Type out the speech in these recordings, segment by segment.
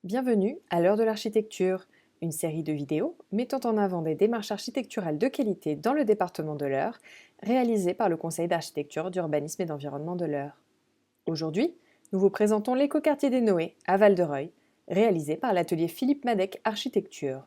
Bienvenue à l'heure de l'architecture, une série de vidéos mettant en avant des démarches architecturales de qualité dans le département de l'Eure, réalisées par le Conseil d'architecture, d'urbanisme et d'environnement de l'Eure. Aujourd'hui, nous vous présentons l'écoquartier des Noé à Val-de-Reuil, réalisé par l'atelier Philippe Madec Architecture.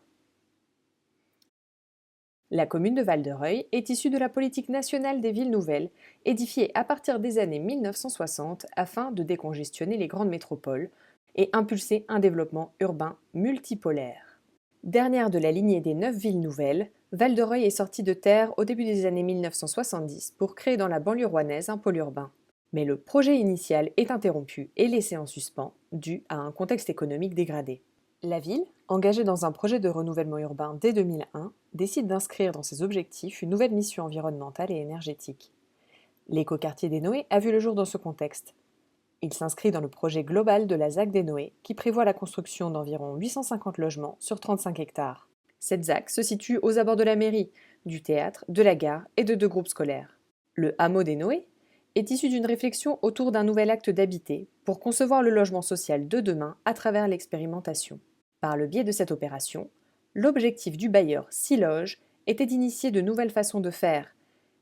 La commune de Val-de-Reuil est issue de la politique nationale des villes nouvelles, édifiée à partir des années 1960 afin de décongestionner les grandes métropoles et impulser un développement urbain multipolaire. Dernière de la lignée des 9 villes nouvelles, Val-de-Reuil est sortie de terre au début des années 1970 pour créer dans la banlieue rouennaise un pôle urbain. Mais le projet initial est interrompu et laissé en suspens, dû à un contexte économique dégradé. La ville, engagée dans un projet de renouvellement urbain dès 2001, décide d'inscrire dans ses objectifs une nouvelle mission environnementale et énergétique. L'écoquartier des Noé a vu le jour dans ce contexte. Il s'inscrit dans le projet global de la ZAC des Noé qui prévoit la construction d'environ 850 logements sur 35 hectares. Cette ZAC se situe aux abords de la mairie, du théâtre, de la gare et de 2 groupes scolaires. Le hameau des Noé est issu d'une réflexion autour d'un nouvel acte d'habiter pour concevoir le logement social de demain à travers l'expérimentation. Par le biais de cette opération, l'objectif du bailleur Siloge était d'initier de nouvelles façons de faire,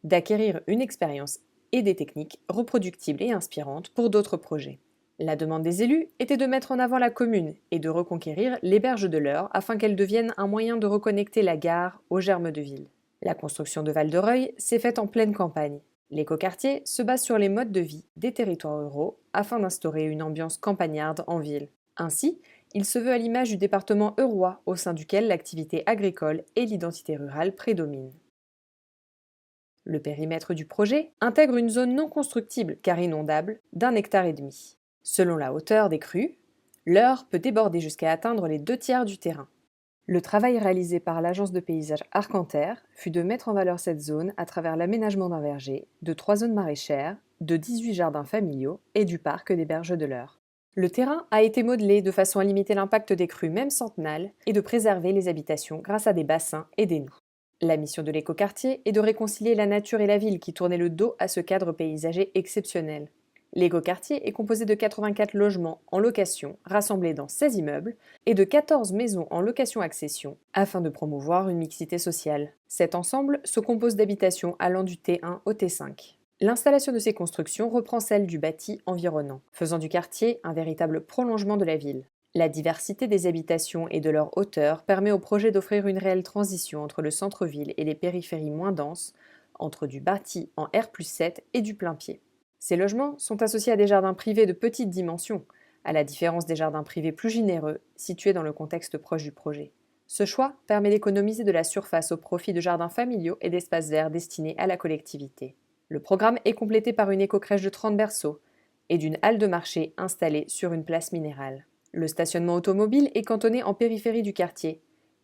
d'acquérir une expérience et des techniques reproductibles et inspirantes pour d'autres projets. La demande des élus était de mettre en avant la commune et de reconquérir les berges de l'Eure afin qu'elle devienne un moyen de reconnecter la gare aux germes de ville. La construction de Val-de-Reuil s'est faite en pleine campagne. L'écoquartier se base sur les modes de vie des territoires ruraux afin d'instaurer une ambiance campagnarde en ville. Ainsi, il se veut à l'image du département eurrois au sein duquel l'activité agricole et l'identité rurale prédominent. Le périmètre du projet intègre une zone non constructible car inondable d'1,5 hectare. Selon la hauteur des crues, l'Eure peut déborder jusqu'à atteindre les 2 tiers du terrain. Le travail réalisé par l'agence de paysage Arcantère fut de mettre en valeur cette zone à travers l'aménagement d'un verger, de 3 zones maraîchères, de 18 jardins familiaux et du parc des berges de l'Eure. Le terrain a été modelé de façon à limiter l'impact des crues même centennales et de préserver les habitations grâce à des bassins et des noues. La mission de l'écoquartier est de réconcilier la nature et la ville qui tournaient le dos à ce cadre paysager exceptionnel. L'écoquartier est composé de 84 logements en location rassemblés dans 16 immeubles et de 14 maisons en location-accession afin de promouvoir une mixité sociale. Cet ensemble se compose d'habitations allant du T1 au T5. L'installation de ces constructions reprend celle du bâti environnant, faisant du quartier un véritable prolongement de la ville. La diversité des habitations et de leur hauteur permet au projet d'offrir une réelle transition entre le centre-ville et les périphéries moins denses, entre du bâti en R+7 et du plein-pied. Ces logements sont associés à des jardins privés de petite dimension, à la différence des jardins privés plus généreux, situés dans le contexte proche du projet. Ce choix permet d'économiser de la surface au profit de jardins familiaux et d'espaces verts destinés à la collectivité. Le programme est complété par une éco-crèche de 30 berceaux et d'une halle de marché installée sur une place minérale. Le stationnement automobile est cantonné en périphérie du quartier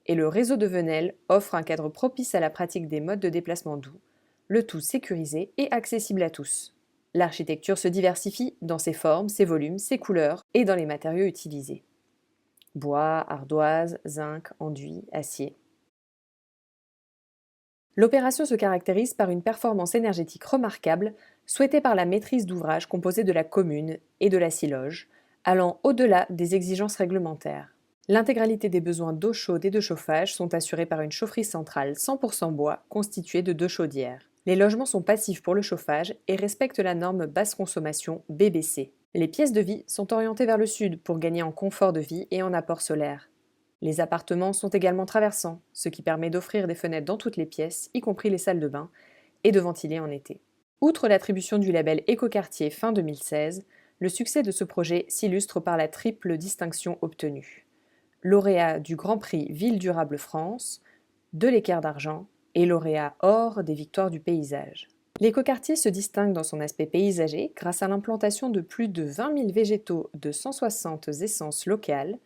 et le réseau de Venelle offre un cadre propice à la pratique des modes de déplacement doux, le tout sécurisé et accessible à tous. L'architecture se diversifie dans ses formes, ses volumes, ses couleurs et dans les matériaux utilisés. Bois, ardoise, zinc, enduit, acier. L'opération se caractérise par une performance énergétique remarquable, souhaitée par la maîtrise d'ouvrage composée de la commune et de la Siloge, allant au-delà des exigences réglementaires. L'intégralité des besoins d'eau chaude et de chauffage sont assurés par une chaufferie centrale 100% bois constituée de 2 chaudières. Les logements sont passifs pour le chauffage et respectent la norme basse consommation BBC. Les pièces de vie sont orientées vers le sud pour gagner en confort de vie et en apport solaire. Les appartements sont également traversants, ce qui permet d'offrir des fenêtres dans toutes les pièces, y compris les salles de bain, et de ventiler en été. Outre l'attribution du label Écoquartier fin 2016, le succès de ce projet s'illustre par la triple distinction obtenue. Lauréat du Grand Prix Ville Durable France, de l'Équerre d'Argent et lauréat or des Victoires du paysage. L'écoquartier se distingue dans son aspect paysager grâce à l'implantation de plus de 20 000 végétaux de 160 essences locales,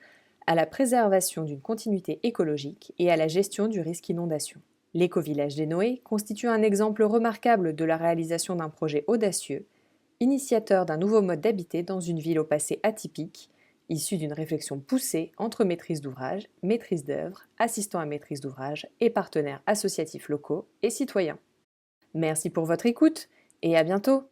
à la préservation d'une continuité écologique et à la gestion du risque inondation. L'éco-village des Noé constitue un exemple remarquable de la réalisation d'un projet audacieux, initiateur d'un nouveau mode d'habiter dans une ville au passé atypique, issu d'une réflexion poussée entre maîtrise d'ouvrage, maîtrise d'œuvre, assistant à maîtrise d'ouvrage et partenaires associatifs locaux et citoyens. Merci pour votre écoute et à bientôt!